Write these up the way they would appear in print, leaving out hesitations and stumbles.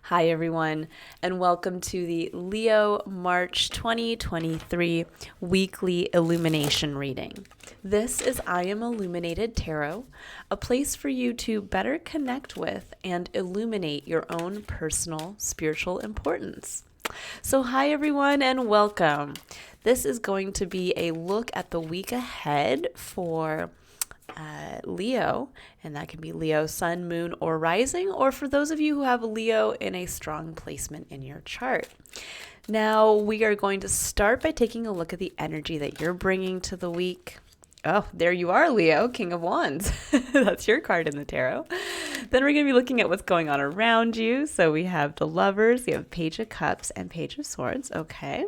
Hi, everyone, and welcome to the Leo March 2023 weekly illumination reading. This is I Am Illuminated Tarot, a place for you to better connect with and illuminate your own personal spiritual importance. So, hi, everyone, and welcome. This is going to be a look at the week ahead for Leo, and that can be Leo, sun, moon, or rising, or for those of you who have Leo in a strong placement in your chart. Now, we are going to start by taking a look at the energy that you're bringing to the week. Oh, there you are, Leo, King of Wands. That's your card in the tarot. Then we're going to be looking at what's going on around you. So we have the Lovers, we have Page of Cups, and Page of Swords. Okay.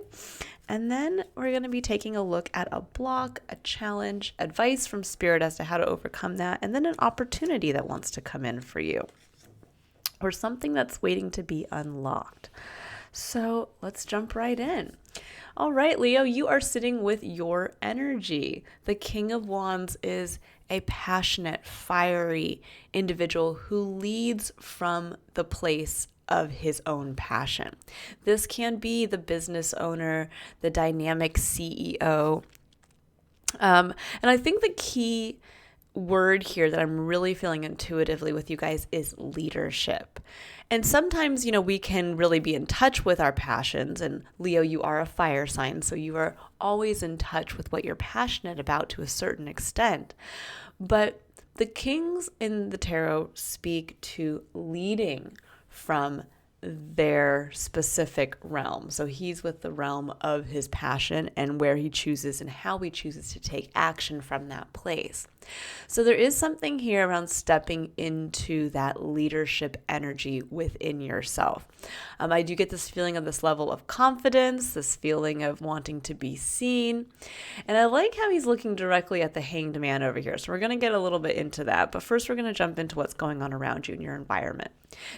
And then we're going to be taking a look at a block, a challenge, advice from Spirit as to how to overcome that, and then an opportunity that wants to come in for you, or something that's waiting to be unlocked. So let's jump right in. All right, Leo, you are sitting with your energy. The King of Wands is a passionate, fiery individual who leads from the place of his own passion. This can be the business owner, the dynamic CEO. And I think the key word here that I'm really feeling intuitively with you guys is leadership. And sometimes, we can really be in touch with our passions. And Leo, you are a fire sign, so you are always in touch with what you're passionate about to a certain extent. But the kings in the tarot speak to leading from their specific realm. So he's with the realm of his passion and where he chooses and how he chooses to take action from that place. So there is something here around stepping into that leadership energy within yourself. I do get this feeling of this level of confidence, this feeling of wanting to be seen. And I like how he's looking directly at the Hanged Man over here. So we're going to get a little bit into that. But first, we're going to jump into what's going on around you in your environment.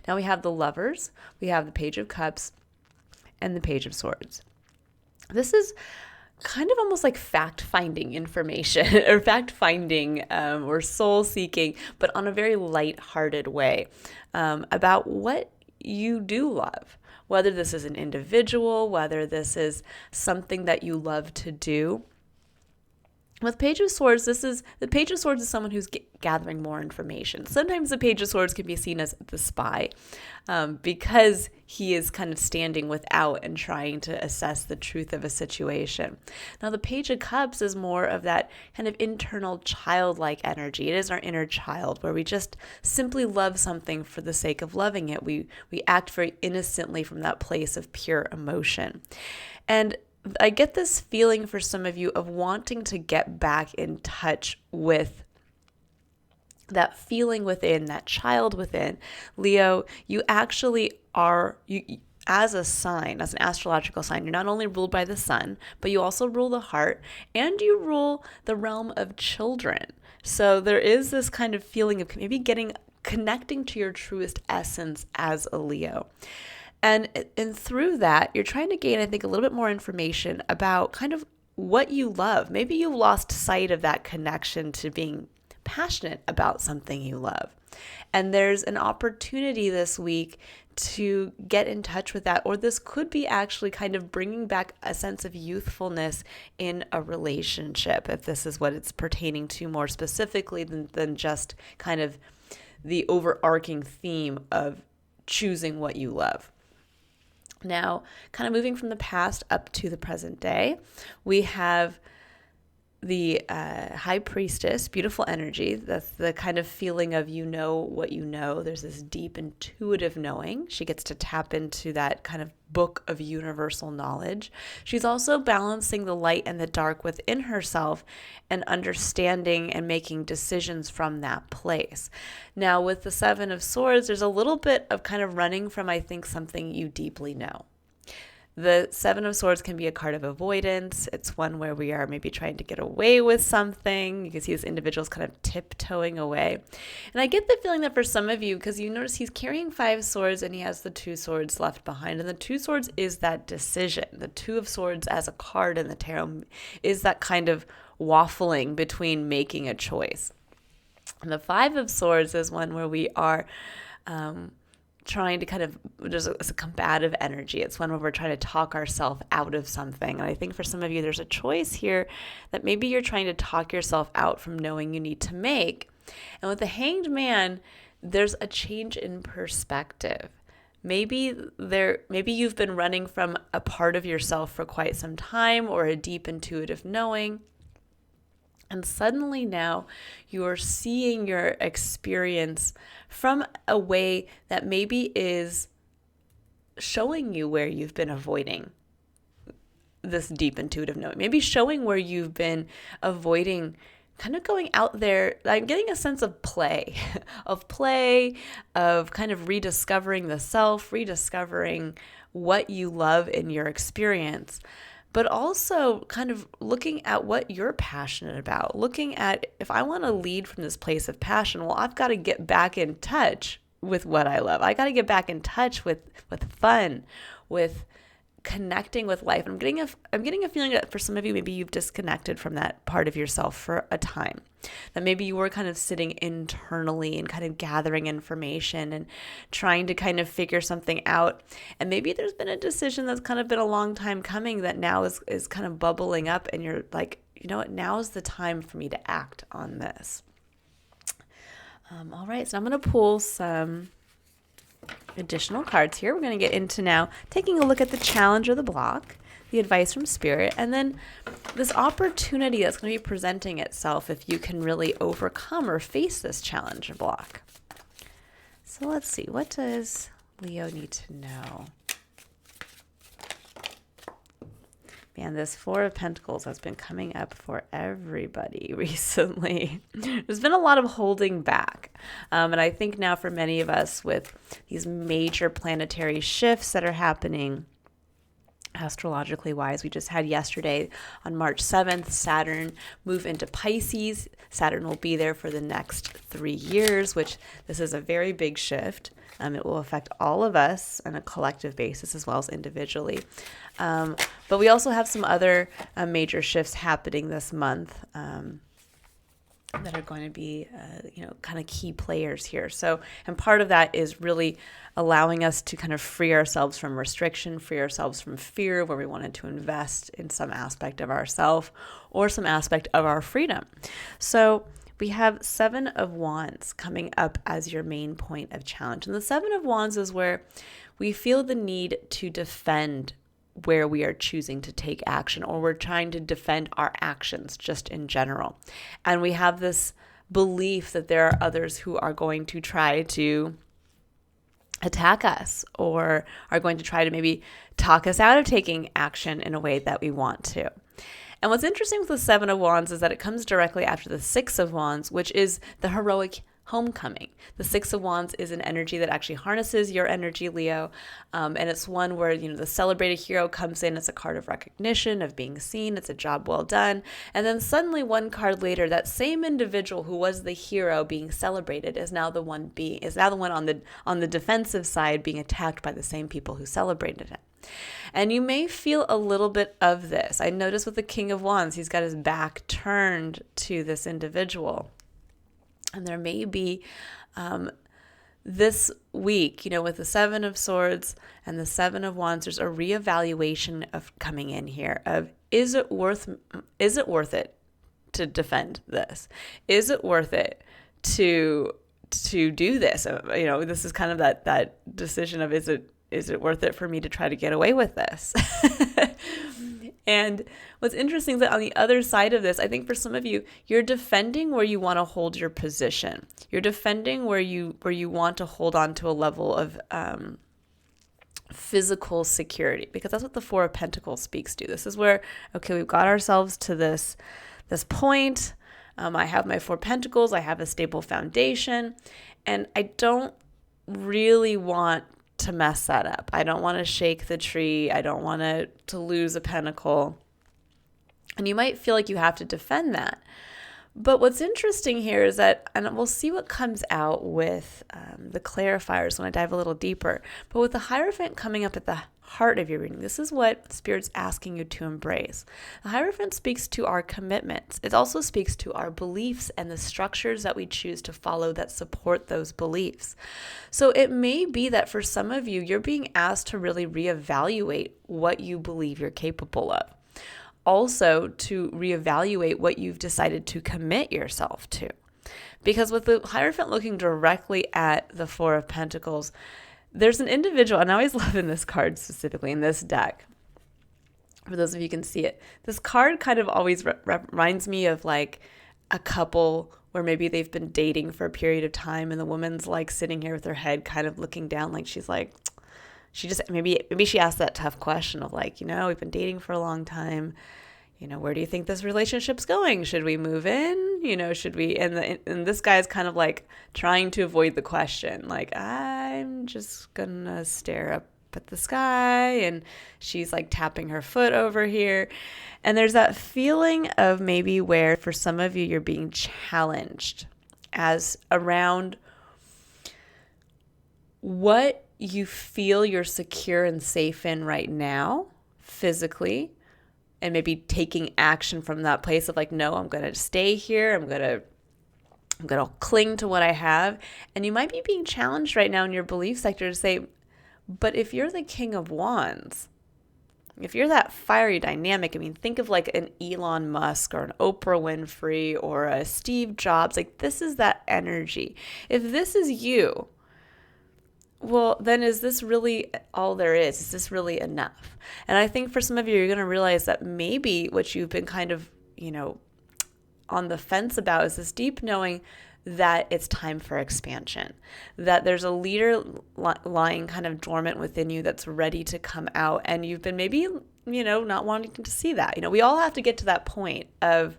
Now we have the Lovers, we have the Page of Cups, and the Page of Swords. This is kind of almost like fact-finding information or fact-finding or soul-seeking, but on a very light-hearted way about what you do love, whether this is an individual, whether this is something that you love to do. With Page of Swords, the Page of Swords is someone who's gathering more information. Sometimes the Page of Swords can be seen as the spy because he is kind of standing without and trying to assess the truth of a situation. Now, the Page of Cups is more of that kind of internal childlike energy. It is our inner child where we just simply love something for the sake of loving it. We act very innocently from that place of pure emotion. And I get this feeling for some of you of wanting to get back in touch with that feeling within, that child within. Leo, you actually are, as a sign, as an astrological sign, you're not only ruled by the sun, but you also rule the heart and you rule the realm of children. So there is this kind of feeling of maybe connecting to your truest essence as a Leo. And through that, you're trying to gain, I think, a little bit more information about kind of what you love. Maybe you've lost sight of that connection to being passionate about something you love. And there's an opportunity this week to get in touch with that, or this could be actually kind of bringing back a sense of youthfulness in a relationship, if this is what it's pertaining to more specifically than just kind of the overarching theme of choosing what you love. Now, kind of moving from the past up to the present day, we have the High Priestess, beautiful energy. That's the kind of feeling of you know what you know. There's this deep intuitive knowing. She gets to tap into that kind of book of universal knowledge. She's also balancing the light and the dark within herself and understanding and making decisions from that place. Now, with the Seven of Swords, there's a little bit of kind of running from, I think, something you deeply know. The Seven of Swords can be a card of avoidance. It's one where we are maybe trying to get away with something. You can see this individual's kind of tiptoeing away. And I get the feeling that for some of you, because you notice he's carrying 5 swords and he has the 2 swords left behind. And the 2 swords is that decision. The 2 of swords as a card in the tarot is that kind of waffling between making a choice. And the 5 of swords is one where we are trying to kind of, it's a combative energy. It's one where we're trying to talk ourselves out of something. And I think for some of you, there's a choice here that maybe you're trying to talk yourself out from knowing you need to make. And with the Hanged Man, there's a change in perspective. Maybe you've been running from a part of yourself for quite some time, or a deep intuitive knowing. And suddenly now you're seeing your experience from a way that maybe is showing you where you've been avoiding this deep intuitive knowing. Maybe showing where you've been avoiding kind of going out there. I'm getting a sense of play, of kind of rediscovering the self, rediscovering what you love in your experience, but also kind of looking at what you're passionate about, looking at, if I want to lead from this place of passion, well, I've got to get back in touch with what I love. I got to get back in touch with fun, with connecting with life. I'm getting a feeling that for some of you, maybe you've disconnected from that part of yourself for a time, that maybe you were kind of sitting internally and kind of gathering information and trying to kind of figure something out. And maybe there's been a decision that's kind of been a long time coming that now is kind of bubbling up, and you're like, you know what, now is the time for me to act on this. All right, so I'm going to pull some additional cards here. We're going to get into now taking a look at the challenge or the block, the advice from Spirit, and then this opportunity that's going to be presenting itself if you can really overcome or face this challenge or block. So let's see, what does Leo need to know? Man, this Four of Pentacles has been coming up for everybody recently. There's been a lot of holding back. And I think now for many of us, with these major planetary shifts that are happening astrologically wise, we just had yesterday on March 7th, Saturn move into Pisces. Saturn will be there for the next 3 years, which this is a very big shift. It will affect all of us on a collective basis as well as individually. But we also have some other major shifts happening this month that are going to be, kind of key players here. So, and part of that is really allowing us to kind of free ourselves from restriction, free ourselves from fear, where we wanted to invest in some aspect of ourself or some aspect of our freedom. So we have Seven of Wands coming up as your main point of challenge. And the Seven of Wands is where we feel the need to defend where we are choosing to take action, or we're trying to defend our actions just in general. And we have this belief that there are others who are going to try to attack us, or are going to try to maybe talk us out of taking action in a way that we want to. And what's interesting with the Seven of Wands is that it comes directly after the Six of Wands, which is the heroic homecoming. The Six of Wands is an energy that actually harnesses your energy, Leo. And it's one where, the celebrated hero comes in. It's a card of recognition, of being seen. It's a job well done. And then suddenly one card later, that same individual who was the hero being celebrated is now the one on the defensive side being attacked by the same people who celebrated him. And you may feel a little bit of this. I noticed with the King of Wands, he's got his back turned to this individual. And there may be this week, with the Seven of Swords and the Seven of Wands, there's a reevaluation of coming in here of, is it worth it to defend this? Is it worth it to do this? This is kind of that decision of, is it worth it for me to try to get away with this? And what's interesting is that on the other side of this, I think for some of you, you're defending where you want to hold your position. You're defending where you want to hold on to a level of physical security, because that's what the Four of Pentacles speaks to. This is where, okay, we've got ourselves to this point. I have my Four Pentacles. I have a stable foundation, and I don't really want to mess that up. I don't want to shake the tree. I don't want to lose a pentacle. And you might feel like you have to defend that. But what's interesting here is that, and we'll see what comes out with the clarifiers when I dive a little deeper, but with the Hierophant coming up at the heart of your reading, this is what Spirit's asking you to embrace. The Hierophant speaks to our commitments. It also speaks to our beliefs and the structures that we choose to follow that support those beliefs. So it may be that for some of you, you're being asked to really reevaluate what you believe you're capable of. Also to reevaluate what you've decided to commit yourself to. Because with the Hierophant looking directly at the Four of Pentacles, there's an individual, and I always love in this card specifically, in this deck, for those of you who can see it, this card kind of always reminds me of like a couple where maybe they've been dating for a period of time and the woman's like sitting here with her head kind of looking down, like she's like, she just, maybe she asked that tough question of like, we've been dating for a long time. Where do you think this relationship's going? Should we move in? Should we? And this guy's kind of like trying to avoid the question. Like, I'm just gonna stare up at the sky. And she's like tapping her foot over here. And there's that feeling of maybe where for some of you, you're being challenged as around what you feel you're secure and safe in right now, physically, and maybe taking action from that place of like, no, I'm going to stay here. I'm going to cling to what I have. And you might be being challenged right now in your belief sector to say, but if you're the King of Wands, if you're that fiery dynamic, think of like an Elon Musk or an Oprah Winfrey or a Steve Jobs, like this is that energy. If this is you, well, then is this really all there is? Is this really enough? And I think for some of you, you're going to realize that maybe what you've been kind of, on the fence about is this deep knowing that it's time for expansion, that there's a leader lying kind of dormant within you that's ready to come out. And you've been maybe, not wanting to see that. We all have to get to that point of,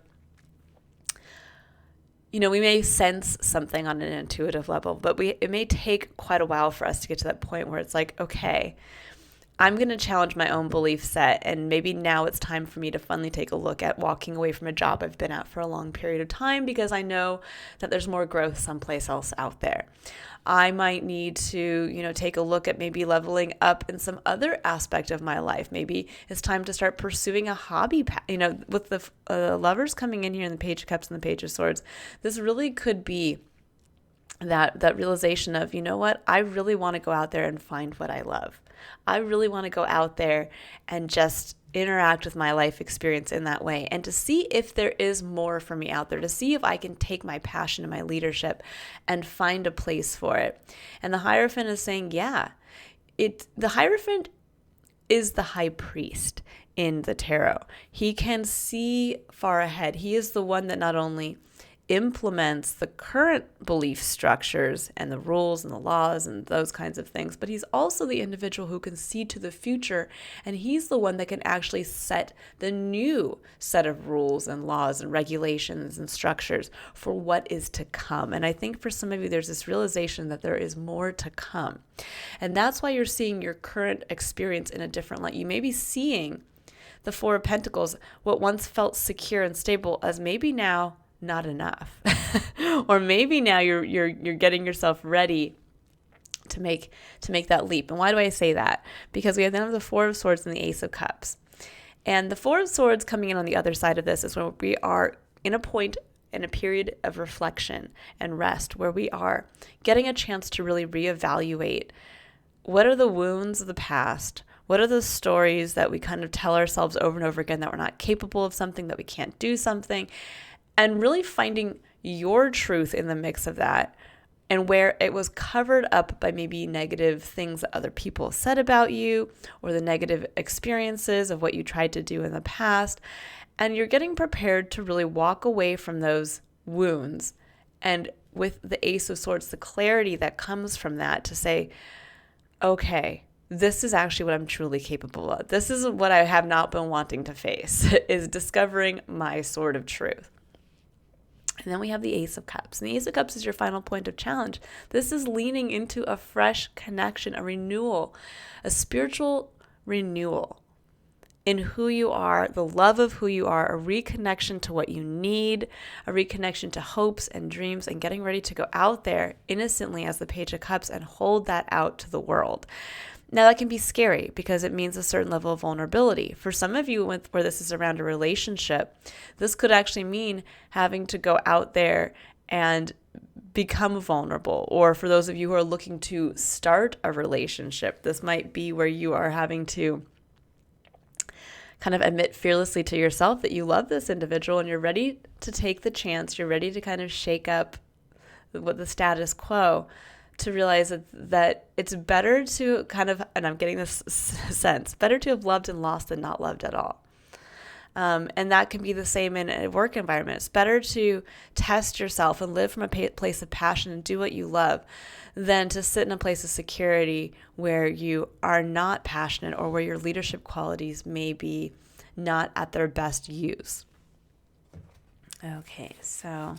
we may sense something on an intuitive level, but it may take quite a while for us to get to that point where it's like, okay, I'm going to challenge my own belief set. And maybe now it's time for me to finally take a look at walking away from a job I've been at for a long period of time because I know that there's more growth someplace else out there. I might need to, take a look at maybe leveling up in some other aspect of my life. Maybe it's time to start pursuing a hobby. With the Lovers coming in here in the Page of Cups and the Page of Swords, this really could be that realization of, what, I really want to go out there and find what I love. I really want to go out there and just interact with my life experience in that way and to see if there is more for me out there, to see if I can take my passion and my leadership and find a place for it. And the Hierophant is saying, the Hierophant is the high priest in the tarot. He can see far ahead. He is the one that not only implements the current belief structures and the rules and the laws and those kinds of things, but he's also the individual who can see to the future, and he's the one that can actually set the new set of rules and laws and regulations and structures for what is to come. And I think for some of you, there's this realization that there is more to come. And that's why you're seeing your current experience in a different light. You may be seeing the Four of Pentacles, what once felt secure and stable, as maybe now not enough. Or maybe now you're getting yourself ready to make that leap. And why do I say that? Because we have then the Four of Swords and the Ace of Cups. And the Four of Swords coming in on the other side of this is when we are in a period of reflection and rest, where we are getting a chance to really reevaluate what are the wounds of the past. What are the stories that we kind of tell ourselves over and over again that we're not capable of something, that we can't do something, and really finding your truth in the mix of that, and where it was covered up by maybe negative things that other people said about you or the negative experiences of what you tried to do in the past. And you're getting prepared to really walk away from those wounds. And with the Ace of Swords, the clarity that comes from that to say, okay, this is actually what I'm truly capable of. This is what I have not been wanting to face, is discovering my sword of truth. And then we have the Ace of Cups. And the Ace of Cups is your final point of challenge. This is leaning into a fresh connection, a renewal, a spiritual renewal. in who you are, the love of who you are, a reconnection to what you need, a reconnection to hopes and dreams, and getting ready to go out there innocently as the Page of Cups and hold that out to the world. Now, that can be scary because it means a certain level of vulnerability. For some of you, where this is around a relationship, this could actually mean having to go out there and become vulnerable. Or for those of you who are looking to start a relationship, this might be where you are having to kind of admit fearlessly to yourself that you love this individual and you're ready to take the chance. You're ready to kind of shake up the status quo, to realize that it's better to kind of, and I'm getting this sense, better to have loved and lost than not loved at all. And that can be the same in a work environment. It's better to test yourself and live from a place of passion and do what you love than to sit in a place of security where you are not passionate or where your leadership qualities may be not at their best use. Okay, so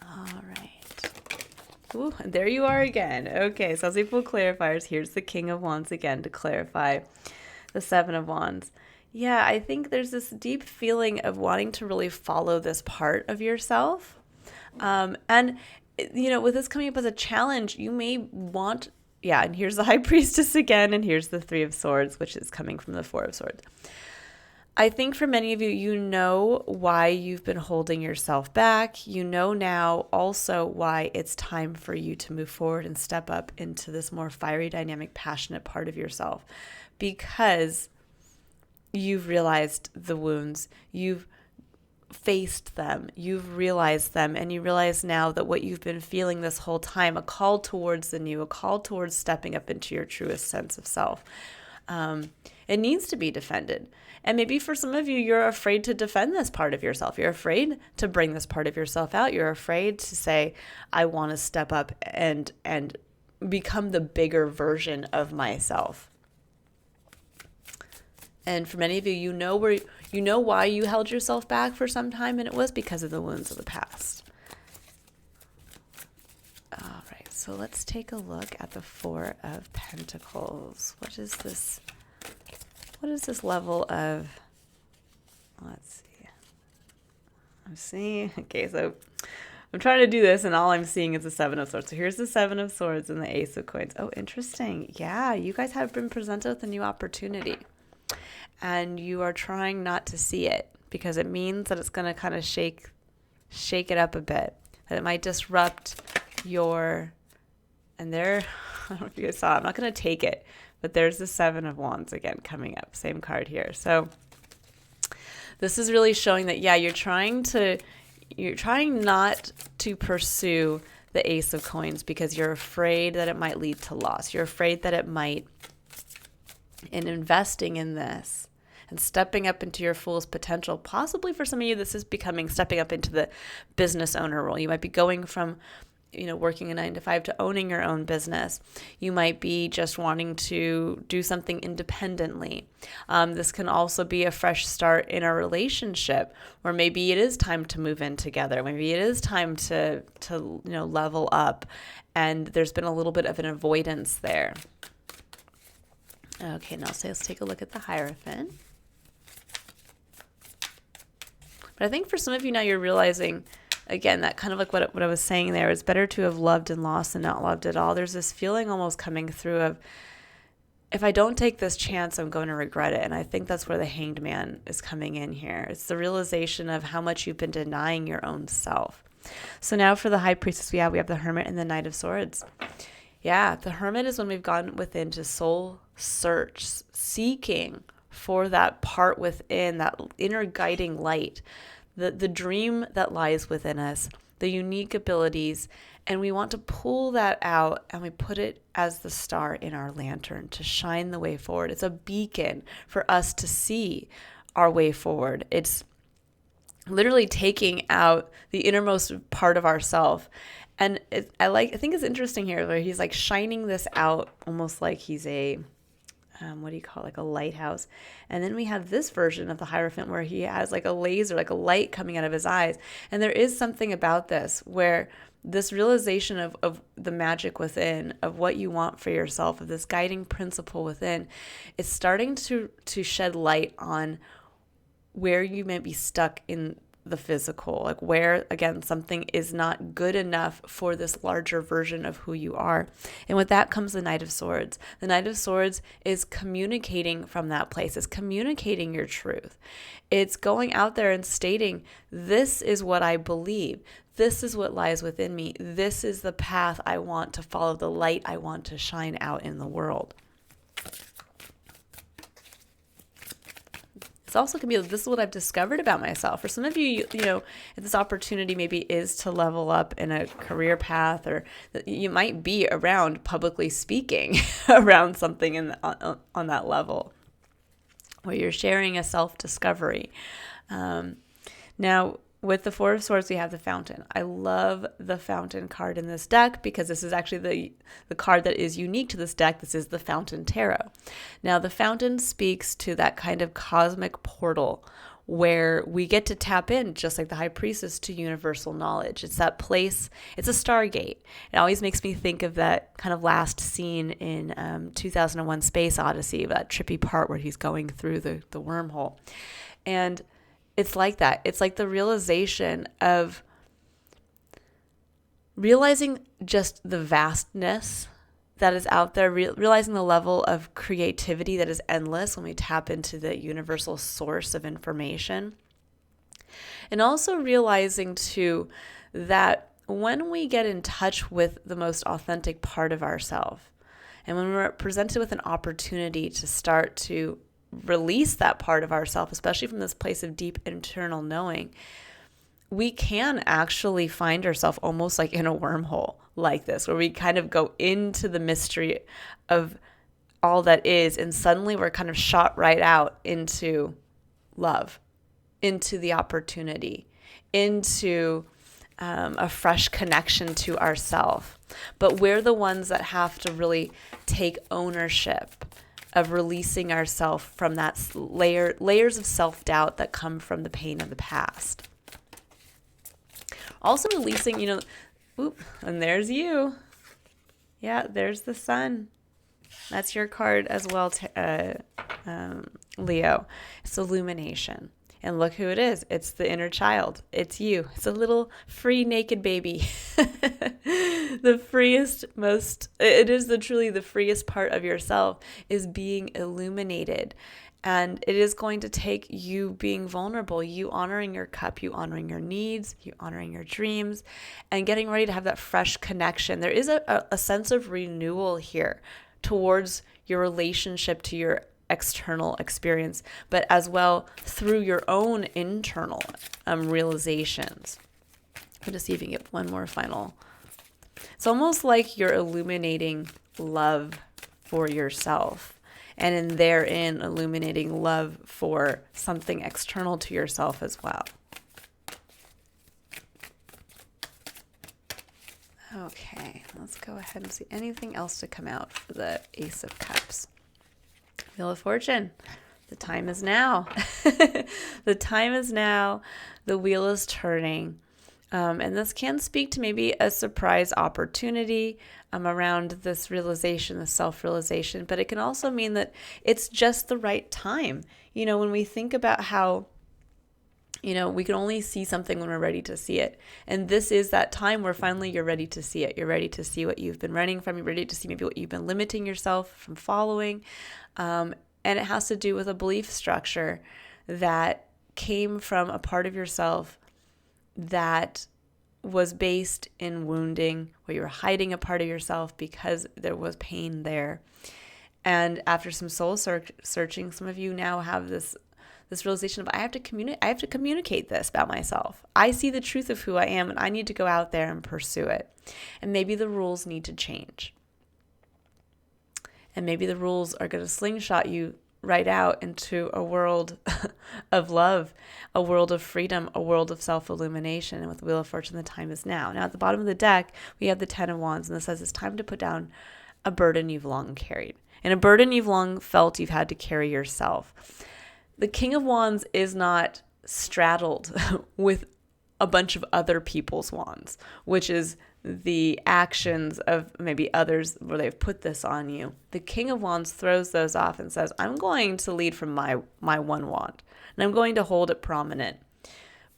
all right. Ooh, and there you are again. Okay, so as we pull clarifiers, here's the King of Wands again to clarify the Seven of Wands. Yeah, I think there's this deep feeling of wanting to really follow this part of yourself. And, with this coming up as a challenge, you may want, and here's the High Priestess again, and here's the Three of Swords, which is coming from the Four of Swords. I think for many of you, you know why you've been holding yourself back. You know now also why it's time for you to move forward and step up into this more fiery, dynamic, passionate part of yourself, because you've realized the wounds, you've faced them, you've realized them, and you realize now that what you've been feeling this whole time, a call towards the new, a call towards stepping up into your truest sense of self, it needs to be defended. And maybe for some of you, you're afraid to defend this part of yourself. You're afraid to bring this part of yourself out. You're afraid to say, I want to step up and become the bigger version of myself. And for many of you, you know why you held yourself back for some time, and it was because of the wounds of the past. All right, so let's take a look at the Four of Pentacles. What is this level of, let's see. I'm seeing, okay, so I'm trying to do this, and all I'm seeing is the Seven of Swords. So here's the Seven of Swords and the Ace of Coins. Oh, interesting. Yeah, you guys have been presented with a new opportunity, and you are trying not to see it because it means that it's going to kind of shake it up a bit, that it might disrupt your, and there, I don't know if you guys saw, I'm not going to take it, but there's the Seven of Wands again coming up, same card here. So this is really showing that, you're trying not to pursue the Ace of Coins because you're afraid that it might lead to loss. You're afraid that it might, in investing in this and stepping up into your fullest potential, possibly for some of you, this is becoming stepping up into the business owner role. You might be going from, working a 9-to-5 to owning your own business. You might be just wanting to do something independently. This can also be a fresh start in a relationship where maybe it is time to move in together. Maybe it is time to level up, and there's been a little bit of an avoidance there. Okay, now let's take a look at the Hierophant. But I think for some of you now, you're realizing, again, that kind of like what I was saying there, it's better to have loved and lost than not loved at all. There's this feeling almost coming through of, if I don't take this chance, I'm going to regret it. And I think that's where the Hanged Man is coming in here. It's the realization of how much you've been denying your own self. So now for the High Priestess, we have the Hermit and the Knight of Swords. Yeah, the Hermit is when we've gone within to soul search, seeking for that part within, that inner guiding light, the dream that lies within us, the unique abilities, and we want to pull that out and we put it as the star in our lantern to shine the way forward. It's a beacon for us to see our way forward. It's literally taking out the innermost part of ourself. And I think it's interesting here where he's like shining this out almost like he's a what do you call it, like a lighthouse. And then we have this version of the Hierophant where he has like a laser, like a light coming out of his eyes. And there is something about this where this realization of the magic within, of what you want for yourself, of this guiding principle within, is starting to shed light on where you may be stuck in the physical, like where, again, something is not good enough for this larger version of who you are. And with that comes the Knight of Swords. The Knight of Swords is communicating from that place. It's communicating your truth. It's going out there and stating, this is what I believe. This is what lies within me. This is the path I want to follow, the light I want to shine out in the world. Also can be, this is what I've discovered about myself. For some of you, you know, if this opportunity maybe is to level up in a career path, or you might be around publicly speaking around something on that level where you're sharing a self-discovery. Now, with the Four of Swords, we have the Fountain. I love the Fountain card in this deck because this is actually the card that is unique to this deck. This is the Fountain Tarot. Now, the Fountain speaks to that kind of cosmic portal where we get to tap in, just like the High Priestess, to universal knowledge. It's that place, it's a stargate. It always makes me think of that kind of last scene in 2001 Space Odyssey, that trippy part where he's going through the wormhole. And it's like that. It's like the realization of realizing just the vastness that is out there, realizing the level of creativity that is endless when we tap into the universal source of information. And also realizing too that when we get in touch with the most authentic part of ourselves, and when we're presented with an opportunity to start to release that part of ourselves, especially from this place of deep internal knowing, we can actually find ourselves almost like in a wormhole like this, where we kind of go into the mystery of all that is, and suddenly we're kind of shot right out into love, into the opportunity, into a fresh connection to ourself. But we're the ones that have to really take ownership of releasing ourselves from that layers of self-doubt that come from the pain of the past. Also releasing, and there's you. Yeah, there's the Sun. That's your card as well, Leo. It's Illumination. And look who it is. It's the inner child. It's you. It's a little free naked baby. The freest, it is truly the freest part of yourself is being illuminated. And it is going to take you being vulnerable, you honoring your cup, you honoring your needs, you honoring your dreams, and getting ready to have that fresh connection. There is a sense of renewal here towards your relationship to your external experience, but as well through your own internal realizations. I'll just see if you can get one more final. It's almost like you're illuminating love for yourself, and in therein illuminating love for something external to yourself as well. Okay, let's go ahead and see anything else to come out for the Ace of Cups. Wheel of Fortune. The time is now. The time is now. The wheel is turning. And this can speak to maybe a surprise opportunity around this realization, the self-realization, but it can also mean that it's just the right time. When we think about how, we can only see something when we're ready to see it. And this is that time where finally you're ready to see it. You're ready to see what you've been running from. You're ready to see maybe what you've been limiting yourself from following. And it has to do with a belief structure that came from a part of yourself that was based in wounding, where you were hiding a part of yourself because there was pain there. And after some soul searching, some of you now have this realization of I have to communicate this about myself. I see the truth of who I am, and I need to go out there and pursue it. And maybe the rules need to change. And maybe the rules are going to slingshot you right out into a world of love, a world of freedom, a world of self-illumination. And with the Wheel of Fortune, the time is now. Now, at the bottom of the deck, we have the Ten of Wands, and this says it's time to put down a burden you've long carried, and a burden you've long felt you've had to carry yourself. The King of Wands is not straddled with a bunch of other people's wands, which is the actions of maybe others where they've put this on you. The King of Wands throws those off and says, I'm going to lead from my one wand, and I'm going to hold it prominent.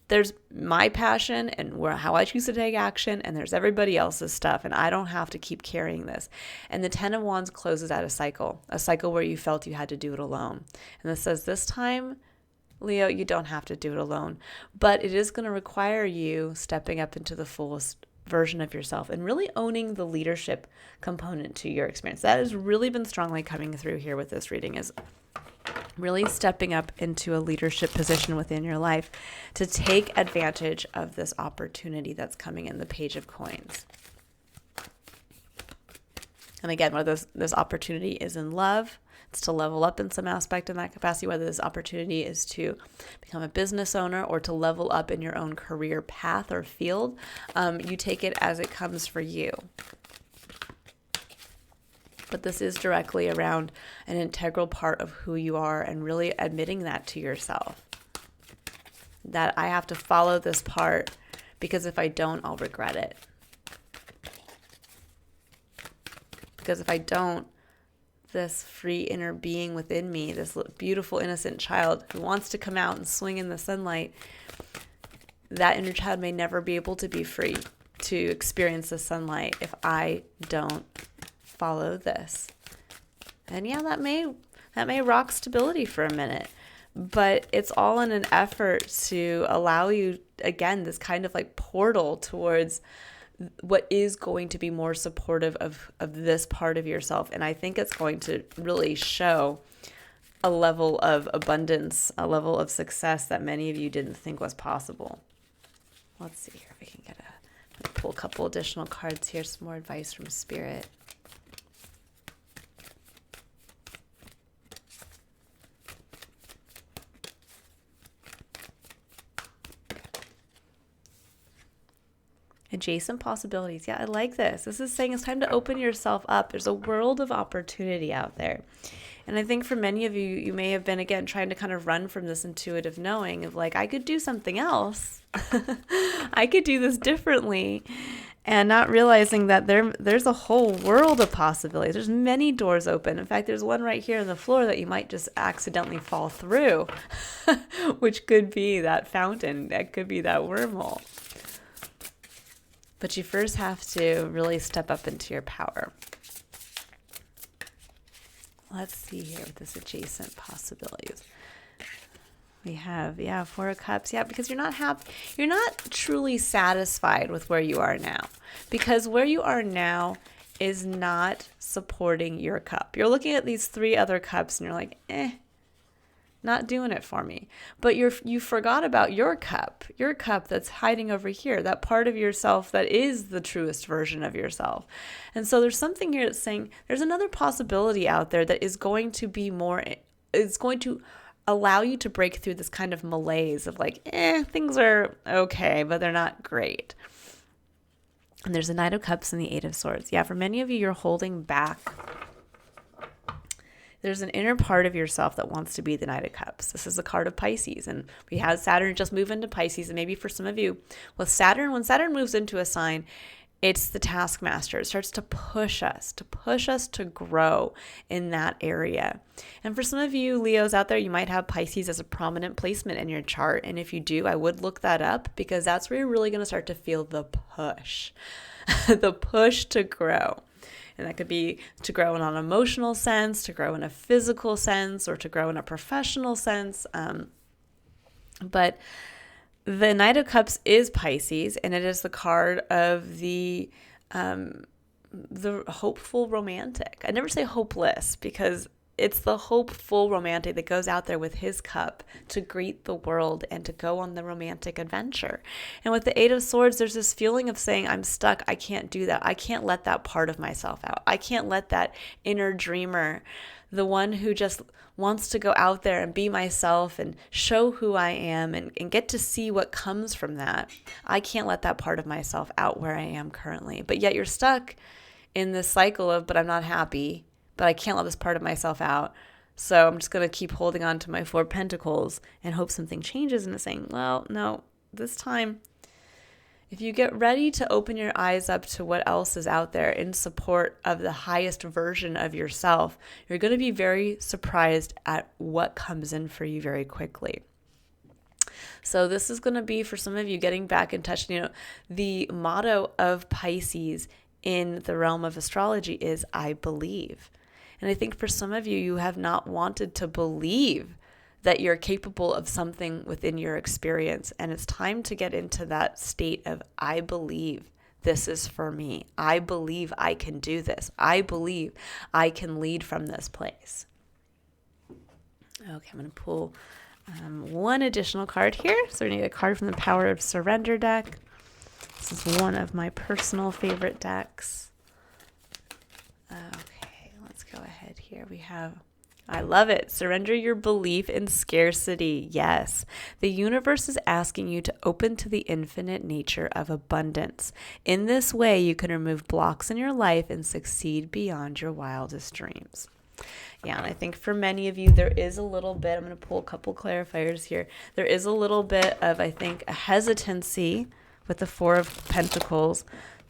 There's my passion and how I choose to take action, and there's everybody else's stuff, and I don't have to keep carrying this. And the Ten of Wands closes out a cycle where you felt you had to do it alone. And this says, this time, Leo, you don't have to do it alone, but it is going to require you stepping up into the fullest version of yourself and really owning the leadership component to your experience. That has really been strongly coming through here with this reading, is really stepping up into a leadership position within your life to take advantage of this opportunity that's coming in, the Page of Coins. And again, whether this opportunity is in love, it's to level up in some aspect in that capacity, whether this opportunity is to become a business owner or to level up in your own career path or field, you take it as it comes for you. But this is directly around an integral part of who you are and really admitting that to yourself. That I have to follow this part because if I don't, I'll regret it. Because if I don't, this free inner being within me, this beautiful innocent child who wants to come out and swing in the sunlight, that inner child may never be able to be free to experience the sunlight if I don't follow this. And yeah, that may rock stability for a minute, but it's all in an effort to allow you, again, this kind of like portal towards what is going to be more supportive of this part of yourself. And I think it's going to really show a level of abundance, a level of success that many of you didn't think was possible. Let's see here if we can pull a couple additional cards here, some more advice from Spirit. Adjacent possibilities. Yeah, I like this. This is saying it's time to open yourself up. There's a world of opportunity out there. And I think for many of you, you may have been, again, trying to kind of run from this intuitive knowing of like, I could do something else. I could do this differently. And not realizing that there's a whole world of possibilities. There's many doors open. In fact, there's one right here on the floor that you might just accidentally fall through, which could be that fountain. That could be that wormhole. But you first have to really step up into your power. Let's see here with this adjacent possibilities. We have, Four of Cups. Yeah, because you're not truly satisfied with where you are now. Because where you are now is not supporting your cup. You're looking at these three other cups and you're like, not doing it for me. But you forgot about your cup that's hiding over here, that part of yourself that is the truest version of yourself. And so there's something here that's saying there's another possibility out there that is going to be more, it's going to allow you to break through this kind of malaise of like, things are okay, but they're not great. And there's the Knight of Cups and the Eight of Swords. Yeah, for many of you, you're holding back. There's an inner part of yourself that wants to be the Knight of Cups. This is the card of Pisces, and we had Saturn just move into Pisces, and maybe for some of you, with Saturn, when Saturn moves into a sign, it's the taskmaster. It starts to push us to grow in that area. And for some of you Leos out there, you might have Pisces as a prominent placement in your chart, and if you do, I would look that up because that's where you're really going to start to feel the push, the push to grow. And that could be to grow in an emotional sense, to grow in a physical sense, or to grow in a professional sense. But the Knight of Cups is Pisces, and it is the card of the hopeful romantic. I never say hopeless because it's the hopeful romantic that goes out there with his cup to greet the world and to go on the romantic adventure. And with the Eight of Swords, there's this feeling of saying, I'm stuck. I can't do that. I can't let that part of myself out. I can't let that inner dreamer, the one who just wants to go out there and be myself and show who I am and get to see what comes from that. I can't let that part of myself out where I am currently. But yet you're stuck in this cycle of, but I'm not happy, but I can't let this part of myself out. So I'm just going to keep holding on to my 4 pentacles and hope something changes. And it's saying, well, no, this time, if you get ready to open your eyes up to what else is out there in support of the highest version of yourself, you're going to be very surprised at what comes in for you very quickly. So this is going to be, for some of you, getting back in touch. The motto of Pisces in the realm of astrology is I believe. And I think for some of you, you have not wanted to believe that you're capable of something within your experience. And it's time to get into that state of, I believe this is for me. I believe I can do this. I believe I can lead from this place. Okay, I'm going to pull one additional card here. So we need a card from the Power of Surrender deck. This is one of my personal favorite decks. Okay, let's go ahead here. We have, I love it. Surrender your belief in scarcity. Yes. The universe is asking you to open to the infinite nature of abundance. In this way, you can remove blocks in your life and succeed beyond your wildest dreams. Yeah, and I think for many of you, there is a little bit, I'm going to pull a couple clarifiers here. There is a little bit of, I think, a hesitancy with the 4 of Pentacles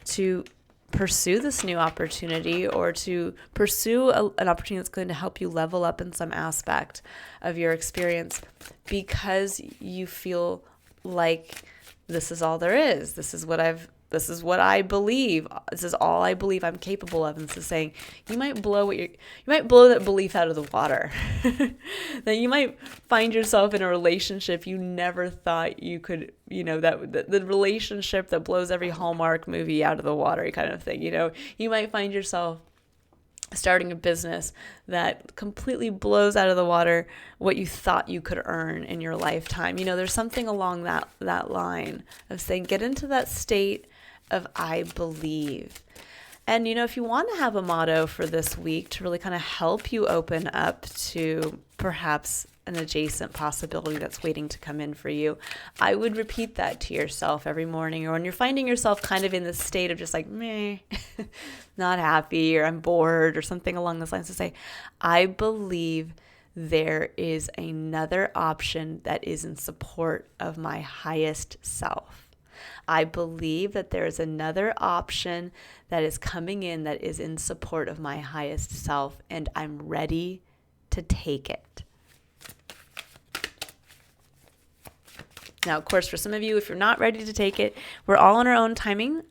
to pursue this new opportunity, or to pursue an opportunity that's going to help you level up in some aspect of your experience, because you feel like this is all there is. This is what I believe. This is all I believe I'm capable of. And this is saying you might blow that belief out of the water. That you might find yourself in a relationship you never thought you could, that the relationship that blows every Hallmark movie out of the water kind of thing. You might find yourself starting a business that completely blows out of the water what you thought you could earn in your lifetime. There's something along that line of saying, get into that state of I believe. And, if you want to have a motto for this week to really kind of help you open up to perhaps an adjacent possibility that's waiting to come in for you, I would repeat that to yourself every morning, or when you're finding yourself kind of in this state of just like, meh, not happy, or I'm bored, or something along those lines, to say, I believe there is another option that is in support of my highest self. I believe that there is another option that is coming in that is in support of my highest self, and I'm ready to take it. Now, of course, for some of you, if you're not ready to take it, we're all on our own timing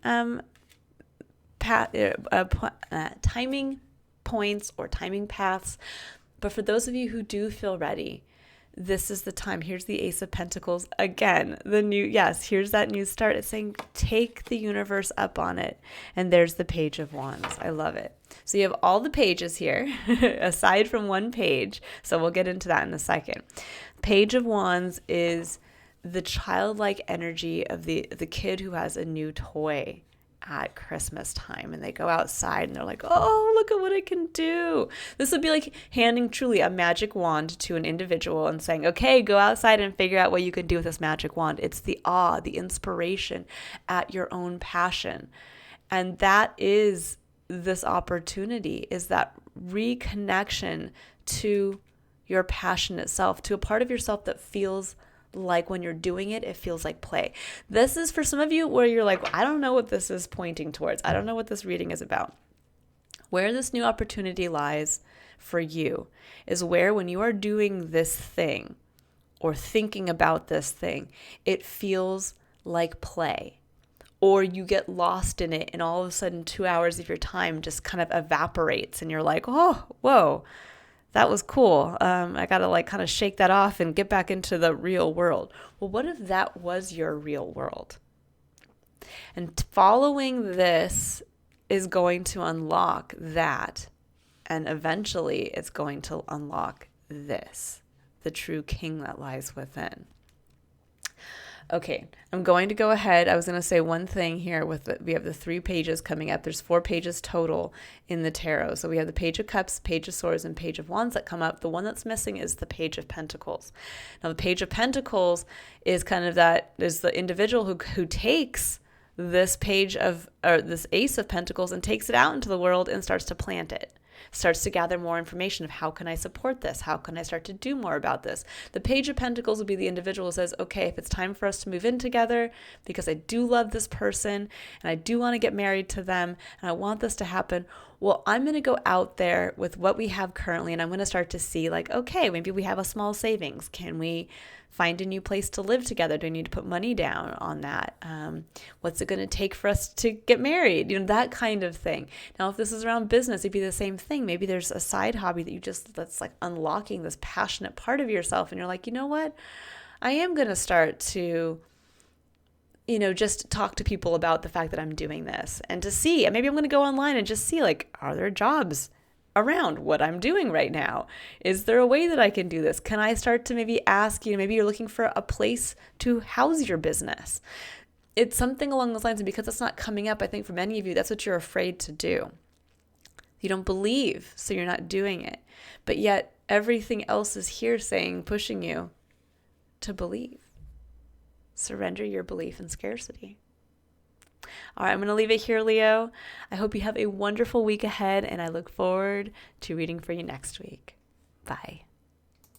timing points or timing paths. But for those of you who do feel ready, this is the time. Here's the Ace of Pentacles. Again, here's that new start. It's saying take the universe up on it. And there's the Page of Wands. I love it. So you have all the pages here, aside from one page. So we'll get into that in a second. Page of Wands is the childlike energy of the kid who has a new toy at Christmas time, and they go outside and they're like, oh, look at what I can do. This would be like handing truly a magic wand to an individual and saying, okay, go outside and figure out what you can do with this magic wand. It's the awe, the inspiration at your own passion. And that is this opportunity, is that reconnection to your passion itself, to a part of yourself that feels like when you're doing it, it feels like play. This is for some of you where you're like, I don't know what this is pointing towards. I don't know what this reading is about. Where this new opportunity lies for you is where, when you are doing this thing or thinking about this thing, it feels like play. Or you get lost in it and all of a sudden 2 hours of your time just kind of evaporates and you're like, oh, whoa, that was cool. I got to kind of shake that off and get back into the real world. Well, what if that was your real world? And following this is going to unlock that. And eventually it's going to unlock this, the true king that lies within. Okay, I'm going to go ahead. I was going to say one thing here we have the 3 pages coming up. There's 4 pages total in the tarot. So we have the Page of Cups, Page of Swords, and Page of Wands that come up. The one that's missing is the Page of Pentacles. Now, the Page of Pentacles is kind of is the individual who takes this this Ace of Pentacles and takes it out into the world and starts to plant it. Starts to gather more information of how can I support this? How can I start to do more about this? The Page of Pentacles will be the individual who says, okay, if it's time for us to move in together because I do love this person and I do want to get married to them and I want this to happen, well, I'm going to go out there with what we have currently and I'm going to start to see like, okay, maybe we have a small savings. Can we find a new place to live together? Do I need to put money down on that? What's it going to take for us to get married? That kind of thing. Now, if this is around business, it'd be the same thing. Maybe there's a side hobby that's like unlocking this passionate part of yourself. And you're like, you know what? I am going to start to, just talk to people about the fact that I'm doing this and to see, and maybe I'm going to go online and just see like, are there jobs around what I'm doing right now? Is there a way that I can do this? Can I start to maybe ask, maybe you're looking for a place to house your business. It's something along those lines. And because it's not coming up, I think for many of you, that's what you're afraid to do. You don't believe, so you're not doing it. But yet everything else is here saying, pushing you to believe. Surrender your belief in scarcity. All right, I'm going to leave it here, Leo. I hope you have a wonderful week ahead, and I look forward to reading for you next week. Bye.